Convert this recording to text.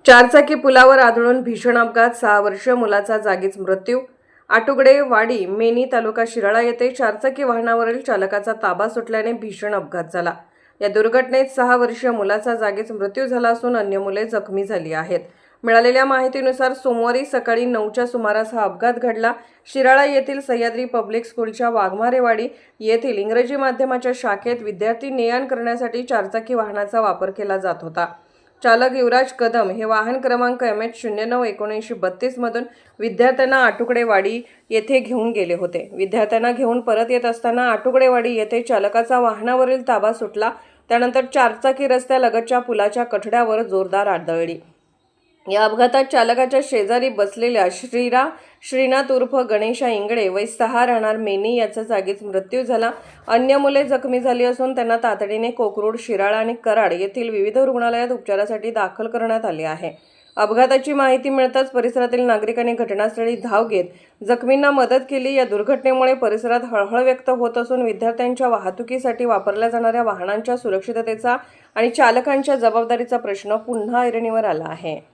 चारचाकी पुलावर आदळून भीषण अपघात, 6 वर्षीय मुलाचा जागीच मृत्यू. आटुगडे वाडी, मेनी तालुका शिराळा येथे चारचाकी वाहनावरील चालकाचा ताबा सुटल्याने भीषण अपघात झाला. या दुर्घटनेत 6 वर्षीय मुलाचा जागीच मृत्यू झाला असून अन्य मुले जखमी झाली आहेत. मिळालेल्या माहितीनुसार सोमवारी सकाळी 9च्या सुमारास हा अपघात घडला. शिराळा येथील सह्याद्री पब्लिक स्कूलच्या वाघमारेवाडी येथील इंग्रजी माध्यमाच्या शाखेत विद्यार्थी ने-आण करण्यासाठी चारचाकी वाहनाचा वापर केला जात होता. चालक युवराज कदम हे वाहन क्रमांक MH09-7932 मधून विद्यार्थ्यांना आटुकडेवाडी येथे घेऊन गेले होते. विद्यार्थ्यांना घेऊन परत येत असताना आटुकडेवाडी येथे चालकाचा वाहनावरील ताबा सुटला. त्यानंतर चारचाकी रस्त्यालगतच्या पुलाच्या कठड्यावर जोरदार आदळली. या अपघातात चालकाच्या शेजारी बसलेल्या श्रीनाथ उर्फ गणेशा इंगळे वय 6 राहणार मेनी याचा जागीच मृत्यू झाला. अन्य मुले जखमी झाली असून त्यांना तातडीने कोकरूड, शिराळा आणि कराड येथील विविध रुग्णालयात उपचारासाठी दाखल करण्यात आले आहे. अपघाताची माहिती मिळताच परिसरातील नागरिकांनी घटनास्थळी धाव घेत जखमींना मदत केली. या दुर्घटनेमुळे परिसरात हळहळ व्यक्त होत असून विद्यार्थ्यांच्या वाहतुकीसाठी वापरल्या जाणाऱ्या वाहनांच्या सुरक्षिततेचा आणि चालकांच्या जबाबदारीचा प्रश्न पुन्हा ऐरणीवर आला आहे.